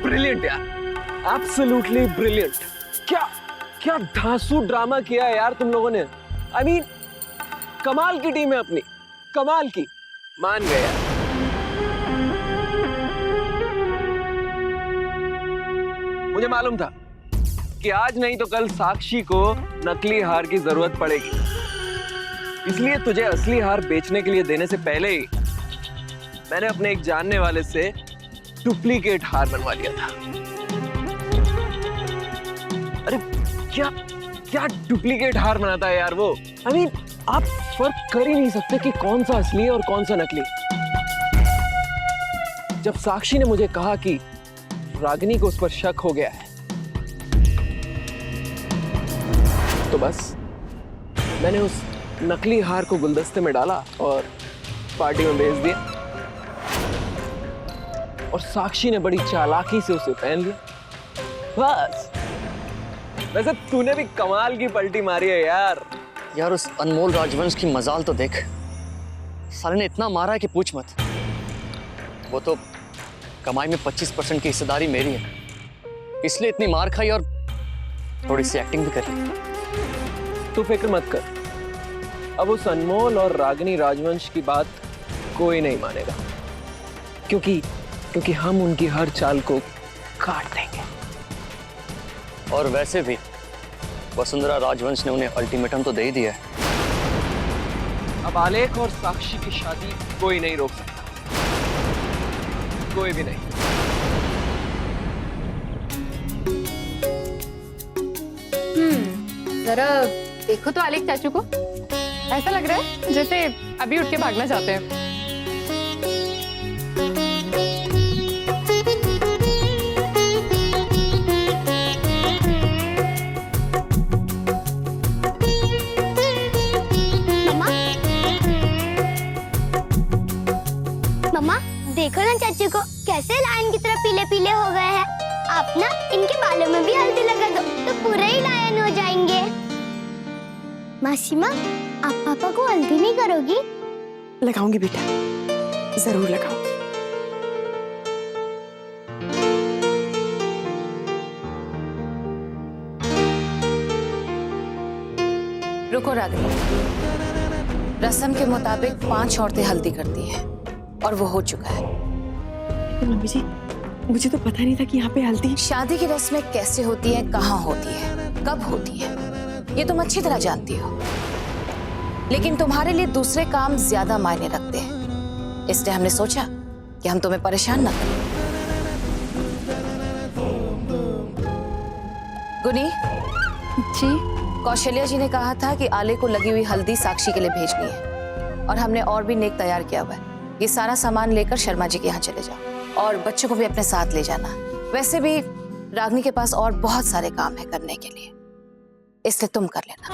Brilliant यार, absolutely brilliant. क्या क्या धांसू ड्रामा किया है यार तुम लोगों ने। आई मीन कमाल की टीम है अपनी, कमाल की। मान गए यार। मुझे मालूम था कि आज नहीं तो कल साक्षी को नकली हार की जरूरत पड़ेगी, इसलिए तुझे असली हार बेचने के लिए देने से पहले ही मैंने अपने एक जानने वाले से डुप्लीकेट हार बनवा लिया था। अरे क्या क्या डुप्लीकेट हार बनाता है यार वो। आई मीन आप फर्क कर ही नहीं सकते कि कौन सा असली है और कौन सा नकली। जब साक्षी ने मुझे कहा कि रागिनी को उस पर शक हो गया है, तो बस मैंने उस नकली हार को गुलदस्ते में डाला और पार्टी में भेज दिया, और साक्षी ने बड़ी चालाकी से उसे पहन लिया। बस। वैसे तूने भी कमाल की पलटी मारी है यार। यार उस अनमोल राजवंश की मजाल तो देख, साले ने इतना मारा है कि पूछ मत। वो तो कमाई में 25% की हिस्सेदारी मेरी है, इसलिए इतनी मार खाई और थोड़ी सी एक्टिंग भी करी। तू फिक्र मत कर, अब उस अनमोल और रागिनी राजवंश की बात कोई नहीं मानेगा, क्योंकि हम उनकी हर चाल को काट देंगे। और वैसे भी वसुंधरा राजवंश ने उन्हें अल्टीमेटम तो दे ही दिया है। अब आलेख और साक्षी की शादी कोई नहीं रोक सकता, कोई भी नहीं। जरा देखो तो आलेख चाचू को, ऐसा लग रहा है जैसे अभी उठ के भागना चाहते हैं। देखो ना चाचू को कैसे लायन की तरह पीले पीले हो गए हैं। आप ना इनके बालों में भी हल्दी लगा दो तो पूरे ही लायन हो जाएंगे। मासी माँ, आप पापा को हल्दी नहीं करोगी? लगाऊंगी बेटा, जरूर लगाऊंगी। रुको रागिनी, रस्म के मुताबिक 5 औरतें हल्दी करती हैं और वो हो चुका है। मम्मी जी, मुझे तो पता नहीं था कि यहाँ पे हल्दी। शादी की रस्में कैसे होती है, कहाँ होती है, कब होती है, ये तुम अच्छी तरह जानती हो, लेकिन तुम्हारे लिए दूसरे काम ज्यादा मायने रखते हैं, इसलिए हमने सोचा कि हम तुम्हें परेशान न करें। गुनी जी, कौशल्या जी ने कहा था कि आले को लगी हुई हल्दी साक्षी के लिए भेजनी है, और हमने और भी नेक तैयार किया हुआ है। ये सारा सामान लेकर शर्मा जी के यहाँ चले जाओ और बच्चों को भी अपने साथ ले जाना। वैसे भी रागिनी के पास और बहुत सारे काम है करने के लिए, इसलिए तुम कर लेना।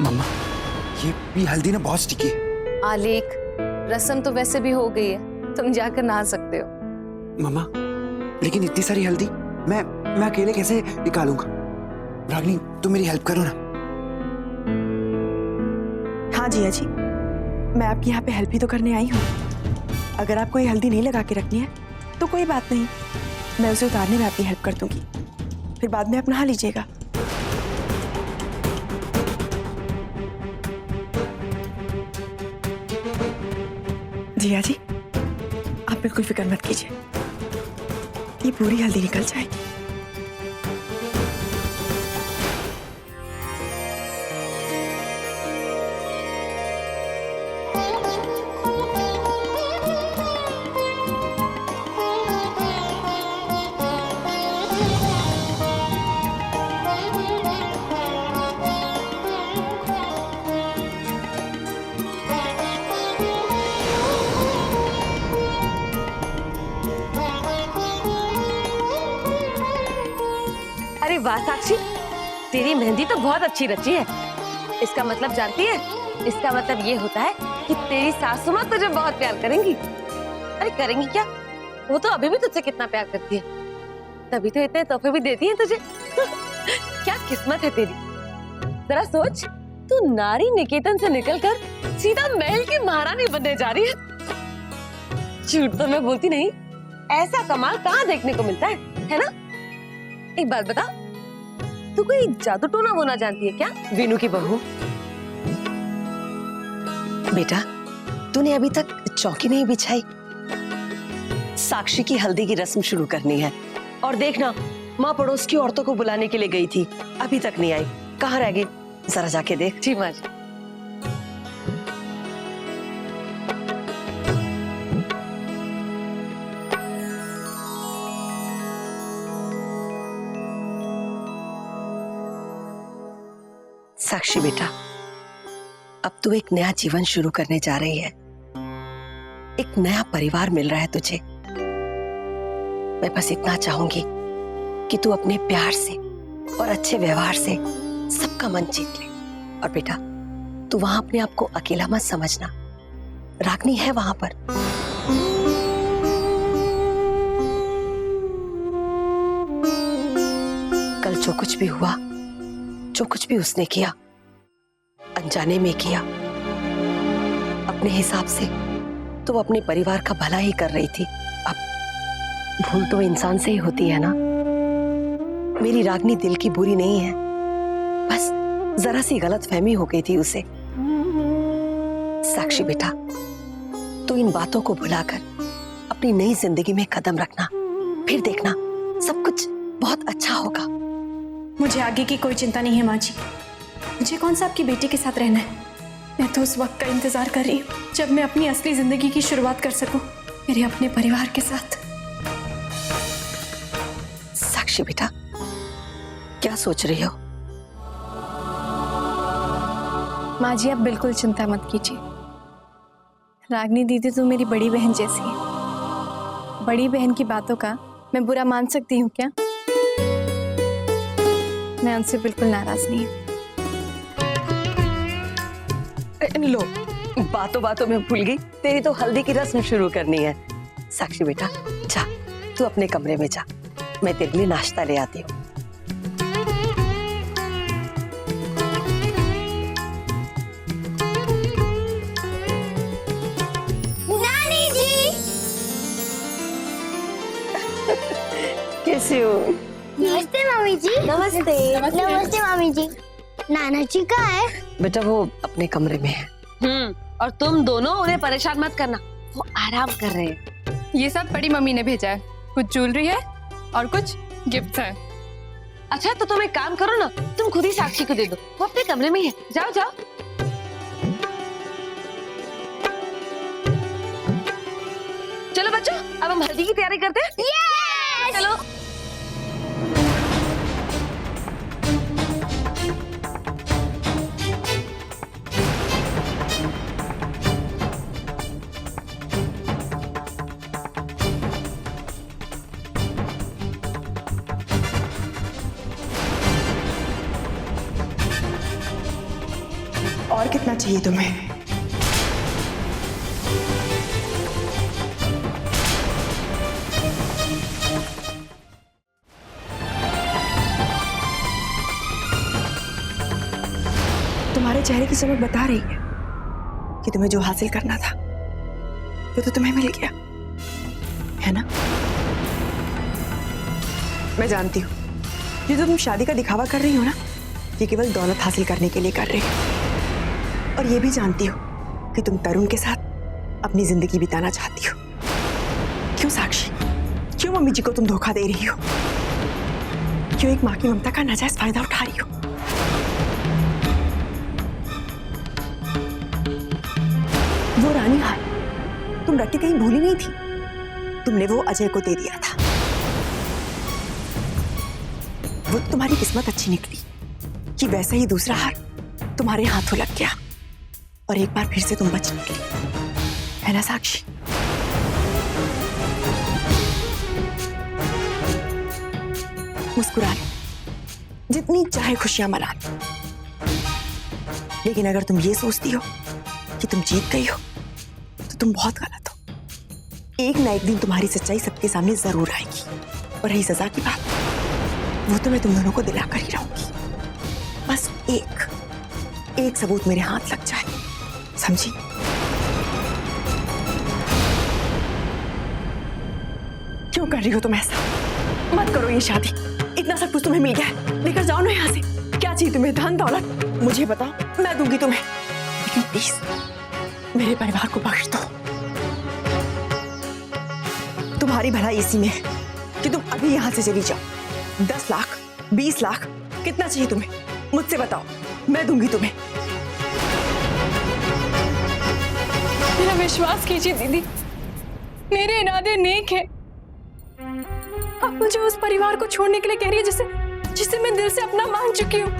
मम्मा, ये हल्दी ना बहुत स्टिकी है। आलेख, रस्म तो वैसे भी हो गई है, तुम जाकर नहा सकते हो। मम्मा, लेकिन इतनी सारी हल्दी मैं अकेले कैसे निकालूंगा? रागिनी, तुम मेरी हेल्प करो ना। हाँ जिया जी, मैं आपकी यहाँ पे हेल्प ही तो करने आई हूँ। अगर आपको ये हल्दी नहीं लगा के रखनी है तो कोई बात नहीं, मैं उसे उतारने में आपकी हेल्प कर दूंगी, फिर बाद में आप नहा लीजिएगा। जिया जी, आप बिल्कुल फिक्र मत कीजिए, ये पूरी हल्दी निकल जाएगी। अरे वाह साक्षी, तेरी मेहंदी तो बहुत अच्छी रची है। इसका मतलब जानती है? इसका मतलब ये होता है कि तेरी सासू माँ तुझे बहुत प्यार करेंगी। अरे करेंगी क्या, वो तो अभी भी तुझसे कितना प्यार करती है, तभी तो इतने तोहफे भी देती है तुझे। क्या किस्मत है तेरी, जरा सोच, तू नारी निकेतन से निकलकर सीधा महल की महारानी बनने जा रही है। झूठ तो मैं बोलती नहीं, ऐसा कमाल कहाँ देखने को मिलता है ना? एक बात बता, तू कोई जादू टोना होना जानती है क्या, वीनू की बहू? बेटा, तूने अभी तक चौकी नहीं बिछाई। साक्षी की हल्दी की रस्म शुरू करनी है। और देखना, माँ पड़ोस की औरतों को बुलाने के लिए गई थी, अभी तक नहीं आई। कहाँ रह गई? जरा जाके देख। जी माँ जी। साक्षी बेटा, अब तू एक नया जीवन शुरू करने जा रही है। एक नया परिवार मिल रहा है तुझे। मैं बस इतना चाहूंगी कि तू अपने प्यार से और अच्छे व्यवहार से सबका मन जीत ले। और बेटा, तू वहां अपने आप को अकेला मत समझना, रागनी है वहां पर। कल जो कुछ भी हुआ, जो कुछ भी उसने किया, अनजाने में किया, अपने हिसाब से तो वो अपने परिवार का भला ही कर रही थी। अब भूल तो इंसान से ही होती है ना। मेरी रागनी दिल की बुरी नहीं है, बस जरा सी गलतफहमी हो गई थी उसे। साक्षी बेटा, तू इन बातों को भुलाकर अपनी नई जिंदगी में कदम रखना, फिर देखना सब कुछ बहुत अच्छा होगा। मुझे आगे की कोई चिंता नहीं है माँ जी। मुझे कौन सा आपकी बेटी के साथ रहना है। मैं तो उस वक्त का इंतजार कर रही हूँ जब मैं अपनी असली जिंदगी की शुरुआत कर सकूं, मेरे अपने परिवार के साथ। साक्षी बेटा, क्या सोच रही हो? माँ जी आप बिल्कुल चिंता मत कीजिए। रागनी दीदी तो मेरी बड़ी बहन जैसी है। बड़ी बहन की बातों का मैं बुरा मान सकती हूँ क्या? मैं उनसे बिल्कुल नाराज नहीं हूँ। लो, बातों बातों में भूल गई, तेरी तो हल्दी की रस्म शुरू करनी है। साक्षी बेटा, जा तू अपने कमरे में जा, मैं तेरे लिए नाश्ता ले आती हूँ। नानी जी, कैसे हो? नमस्ते मामी जी। नमस्ते। नमस्ते मामी जी। नाना जी कहाँ है? बेटा वो अपने कमरे में है। और तुम दोनों उन्हें परेशान मत करना, वो आराम कर रहे हैं। ये सब बड़ी मम्मी ने भेजा है। कुछ ज्वेलरी है और कुछ गिफ्ट है। अच्छा तो तुम एक काम करो ना, तुम खुद ही साक्षी को दे दो, वो अपने कमरे में ही है। जाओ जाओ। चलो बच्चों, अब हम हल्दी की तैयारी करते हैं। Yes! चलो। और कितना चाहिए तुम्हें? तुम्हारे चेहरे की चमक बता रही है कि तुम्हें जो हासिल करना था वो तो तुम्हें मिल गया है ना। मैं जानती हूँ ये जो तुम शादी का दिखावा कर रही हो ना, ये केवल दौलत हासिल करने के लिए कर रही हो। और ये भी जानती हो कि तुम तरुण के साथ अपनी जिंदगी बिताना चाहती हो। क्यों साक्षी, क्यों मम्मी जी को तुम धोखा दे रही हो? क्यों एक माँ की ममता का नाजायज फायदा उठा रही हो? वो रानी हार तुम रख के कहीं भूली नहीं थी, तुमने वो अजय को दे दिया था। वो तुम्हारी किस्मत अच्छी निकली कि वैसा ही दूसरा हार तुम्हारे हाथों लग गया और एक बार फिर से तुम बच निकली, है ना साक्षी? मुस्कुरा लो, जितनी चाहे खुशियां मना लो, लेकिन अगर तुम ये सोचती हो कि तुम जीत गई हो तो तुम बहुत गलत हो। एक ना एक दिन तुम्हारी सच्चाई सबके सामने जरूर आएगी। और रही सजा की बात, वो तो मैं तुम दोनों को दिलाकर ही रहूंगी। बस एक एक सबूत मेरे हाथ लग जाए, समझी? क्यों कर रही हो तुम ऐसा? मत करो ये शादी। इतना सब कुछ तुम्हें मिल गया है, लेकर जाओ ना यहाँ से। क्या चाहिए तुम्हें? धन दौलत मुझे बताओ, मैं दूंगी तुम्हें, लेकिन प्लीज मेरे परिवार को बख्श दो। तुम्हारी भलाई इसी में है कि तुम अभी यहाँ से चली जाओ। 10 लाख, 20 लाख, कितना चाहिए तुम्हें? मुझसे बताओ, मैं दूंगी तुम्हें। मेरा विश्वास कीजिए दीदी, मेरे इरादे नेक है। आप मुझे उस परिवार को छोड़ने के लिए कह रही है जिसे मैं दिल से अपना मान चुकी हूँ।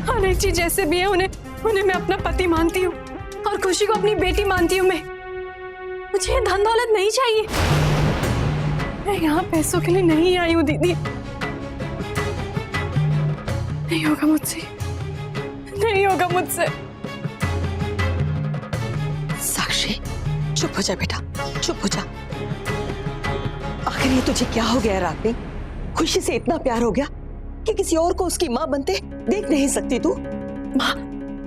हर एक चीज जैसे भी है, उन्हें मैं अपना पति मानती हूँ और खुशी को अपनी बेटी मानती हूँ। मुझे धन दौलत नहीं चाहिए। मैं यहाँ पैसों के लिए नहीं आई हूँ दीदी। नहीं होगा मुझसे, नहीं होगा मुझसे। साक्षी, चुप हो जा बेटा, चुप हो जा। आखिर ये तुझे क्या हो गया रागनी? खुशी से इतना प्यार हो गया कि किसी और को उसकी माँ बनते देख नहीं सकती तू? माँ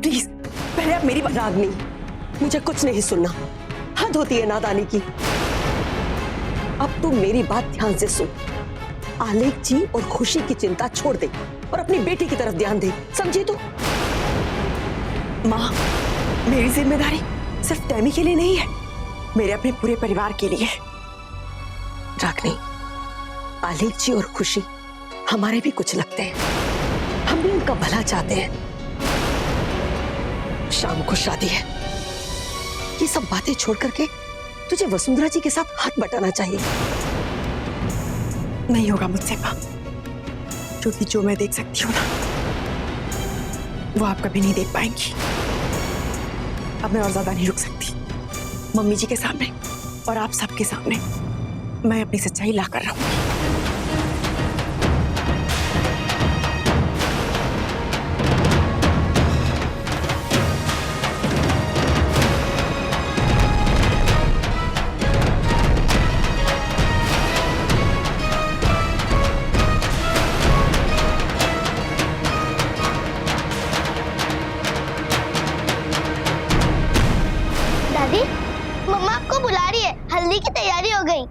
प्लीज, पहले आप मेरी बात। रागनी, मुझे कुछ नहीं सुनना, हद होती है नादानी की। अब तू मेरी बात ध्यान से सुन। आलेख जी और खुशी की चिंता छोड़ दे और अपनी बेटी की तरफ ध्यान दे, समझी तू? माँ, मेरी जिम्मेदारी सिर्फ टैमी के लिए नहीं है, मेरे अपने पूरे परिवार के लिए है। रागनी, आलेख जी और खुशी हमारे भी कुछ लगते हैं, हम भी उनका भला चाहते हैं। शाम को शादी है, ये सब बातें छोड़ करके तुझे वसुंधरा जी के साथ हाथ बटाना चाहिए। नहीं होगा मुझसे माँ, क्योंकि जो मैं देख सकती हूँ ना, वो आप कभी नहीं देख पाएंगी। अब मैं और ज्यादा नहीं रुक सकती। मम्मी जी के सामने और आप सबके सामने मैं अपनी सच्चाई ला कर रहूंगी। दादी, मम्मा आपको बुला रही है, हल्दी की तैयारी हो गई।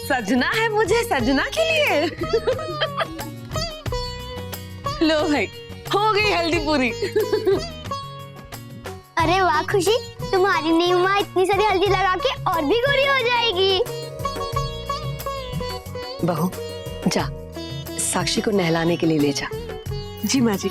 सजना है मुझे, सजना के लिए। लो भाई, हो गई हल्दी पूरी। अरे वाह खुशी, तुम्हारी नई माँ इतनी सारी हल्दी लगा के और भी गोरी हो जाएगी। बहू, जा साक्षी को नहलाने के लिए ले जा। जी माँ जी।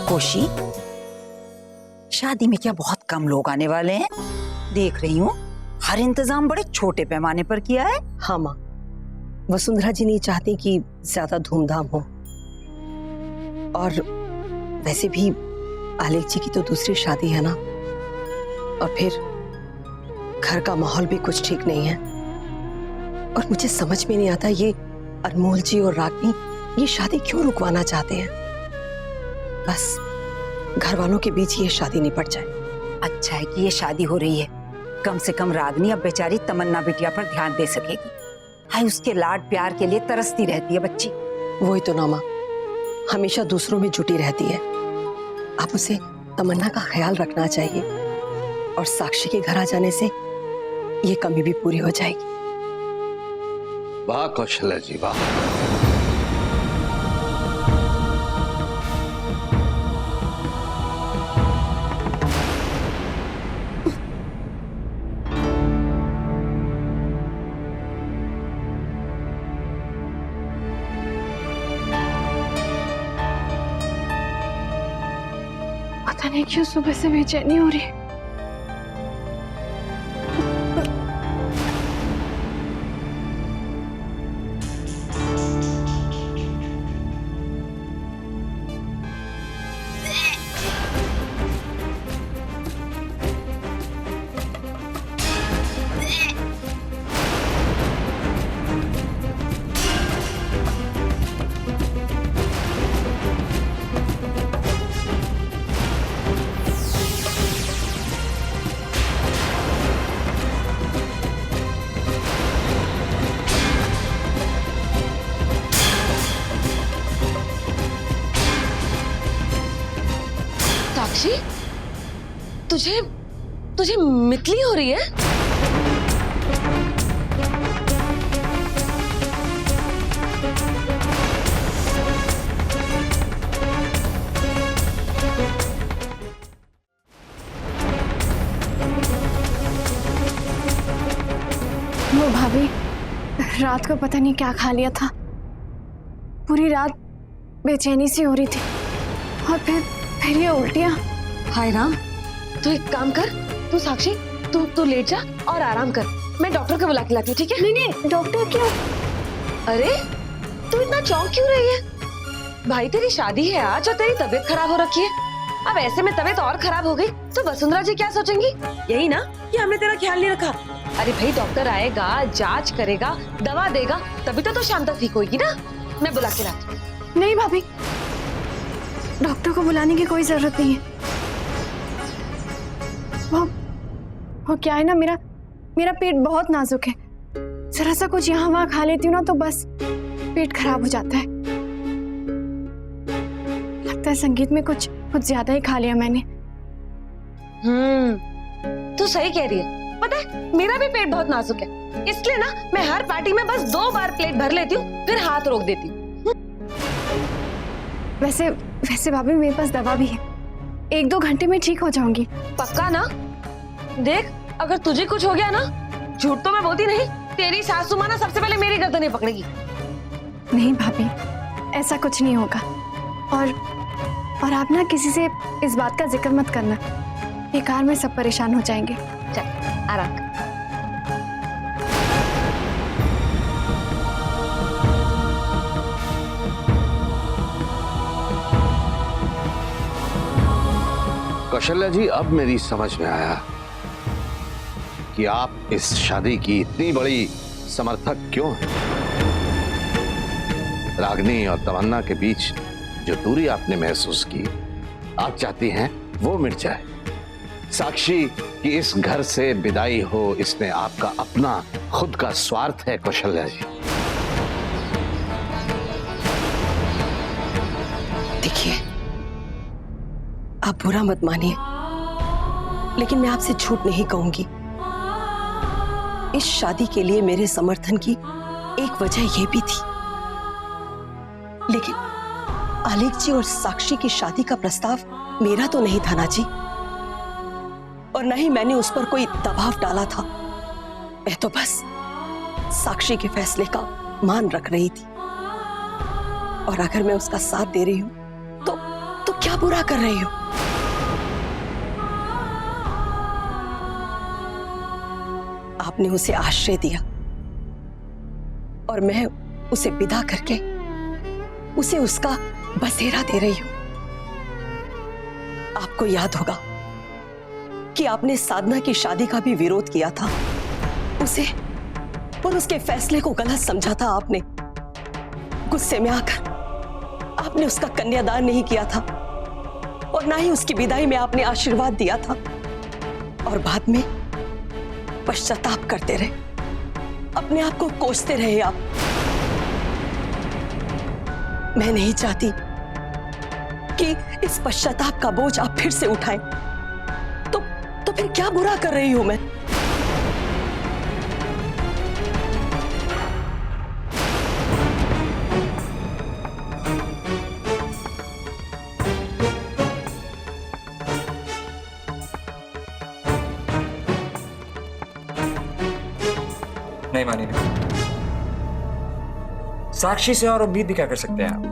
खुशी, शादी में क्या बहुत कम लोग आने वाले हैं? देख रही हूँ हर इंतजाम बड़े छोटे पैमाने पर किया है। हाँ माँ, वसुंधरा जी नहीं चाहती कि ज्यादा धूमधाम हो, और वैसे भी आलेख जी की तो दूसरी शादी है ना, और फिर घर का माहौल भी कुछ ठीक नहीं है। और मुझे समझ में नहीं आता ये अनमोल जी और रागनी ये शादी क्यों रुकवाना चाहते हैं। बस घर वालों के बीच ये शादी निपट जाए। अच्छा है कि ये शादी हो रही है, कम से कम रागनी अब बेचारी तमन्ना बिटिया पर ध्यान दे सकेगी। हाय, उसके लाड प्यार के लिए तरसती रहती है बच्ची। वही तो ना माँ, हमेशा दूसरों में जुटी रहती है। आप उसे तमन्ना का ख्याल रखना चाहिए, और साक्षी के घर आ जाने से ये कमी भी पूरी हो जाएगी। वाह कौशल्या जी, वाह। पता नहीं क्यों सुबह से बेचैनी हो रही है। तुझे तुझे मितली हो रही है? वो भाभी रात को पता नहीं क्या खा लिया था, पूरी रात बेचैनी सी हो रही थी और फिर ये उल्टियां। हाय राम, तू एक काम कर, तू साक्षी तू लेट जा और आराम कर, मैं डॉक्टर को बुला के लाती हूँ, ठीक है? नहीं डॉक्टर क्यों? अरे तू इतना चौंक क्यों रही है? भाई तेरी शादी है आज और तेरी तबीयत खराब हो रखी है। अब ऐसे में तबीयत और खराब हो गई तो वसुंधरा जी क्या सोचेंगी? यही ना कि हमने तेरा ख्याल नहीं रखा। अरे भाई डॉक्टर आएगा, जांच करेगा, दवा देगा, तभी तो शाम तक ठीक होगी ना। मैं बुला के लाती हूँ। नहीं भाभी, डॉक्टर को बुलाने की कोई जरूरत नहीं है। वो क्या है ना, मेरा पेट बहुत नाजुक है, जरा सा कुछ यहाँ वहाँ खा लेती हूँ ना तो बस पेट खराब हो जाता है। लगता है संगीत में कुछ ज्यादा ही खा लिया मैंने। तू सही कह रही है। पता है मेरा भी पेट बहुत नाजुक है, इसलिए ना मैं हर पार्टी में बस 2 बार प्लेट भर लेती हूँ, फिर हाथ रोक देती हूँ। वैसे भाभी मेरे पास दवा भी है, 1-2 घंटे में ठीक हो जाऊंगी। पक्का ना? देख अगर तुझे कुछ हो गया ना, झूठ तो मैं बोलती नहीं, तेरी सासू माँ ना सबसे पहले मेरी गर्दन ही पकड़ेगी। नहीं भाभी, ऐसा कुछ नहीं होगा। और आप ना किसी से इस बात का जिक्र मत करना, बेकार में सब परेशान हो जाएंगे। चल आराम कर। कौशल्या जी, अब मेरी समझ में आया कि आप इस शादी की इतनी बड़ी समर्थक क्यों हैं। रागिनी और तमन्ना के बीच जो दूरी आपने महसूस की, आप चाहती हैं वो मिट जाए। साक्षी की इस घर से विदाई हो, इसमें आपका अपना खुद का स्वार्थ है कौशल्या जी। देखिए, आप बुरा मत मानिए, लेकिन मैं आपसे झूठ नहीं कहूंगी। इस शादी के लिए मेरे समर्थन की एक वजह यह भी थी, लेकिन आलेख जी और साक्षी की शादी का प्रस्ताव मेरा तो नहीं था ना जी, और न ही मैंने उस पर कोई दबाव डाला था। मैं तो बस साक्षी के फैसले का मान रख रही थी, और अगर मैं उसका साथ दे रही हूं तो क्या बुरा कर रही हूं? आपने उसे आश्रय दिया और मैं उसे विदा करके उसे उसका बसेरा दे रही हूं। आपको याद होगा कि आपने साधना की शादी का भी विरोध किया था, उसे और उसके फैसले को गलत समझा था आपने। गुस्से में आकर आपने उसका कन्यादान नहीं किया था और ना ही उसकी विदाई में आपने आशीर्वाद दिया था, और बाद में पश्चाताप करते रहे, अपने आप को कोसते रहे आप। मैं नहीं चाहती कि इस पश्चाताप का बोझ आप फिर से उठाएं। तो फिर क्या बुरा कर रही हूं मैं? नहीं मानी नहीं। साक्षी से और उम्मीद भी क्या कर सकते हैं आप?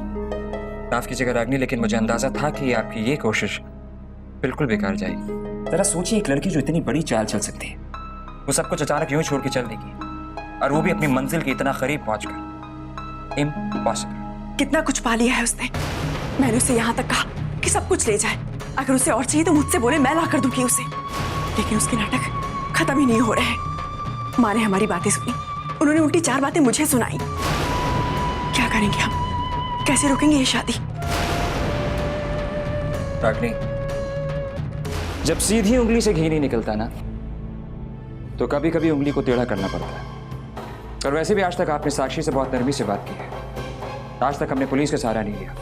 माफ कीजिएगा रागिनी, लेकिन मुझे अंदाजा था कि आपकी ये कोशिश बिल्कुल बेकार जाएगी। जरा सोचिए, एक लड़की जो इतनी बड़ी चाल चल सकती है, वो सब कुछ अचानक यूं छोड़ के चल देगी, और वो भी अपनी मंजिल के इतना करीब पहुंचकर। इम्पॉसिबल। कितना कुछ पा लिया है उसने। मैंने उसे यहाँ तक कहा कि सब कुछ ले जाए, अगर उसे और चाहिए तो मुझसे बोले, मैं ला कर दूंगी उसे। लेकिन उसके नाटक खत्म ही नहीं हो रहे हैं। माँ ने हमारी बातें सुनी, उन्होंने उल्टी 4 बातें मुझे सुनाई। क्या करेंगे हम? कैसे रोकेंगे ये शादी? रागिनी, जब सीधी उंगली से घी नहीं निकलता ना, तो कभी कभी उंगली को टेढ़ा करना पड़ता है। और वैसे भी आज तक आपने साक्षी से बहुत नरमी से बात की है, आज तक हमने पुलिस का सहारा नहीं लिया।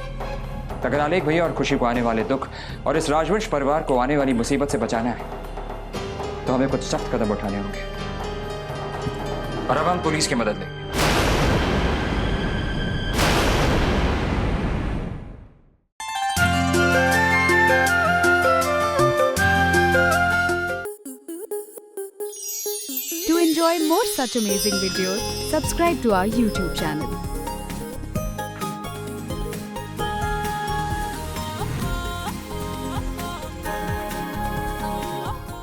अगर आलेख भैया और खुशी को आने वाले दुख और इस राजवंश परिवार को आने वाली मुसीबत से बचाना है, तो हमें कुछ सख्त कदम उठाने होंगे और अब हम पुलिस की मदद लेंगे। To enjoy more such amazing videos, subscribe to our YouTube channel.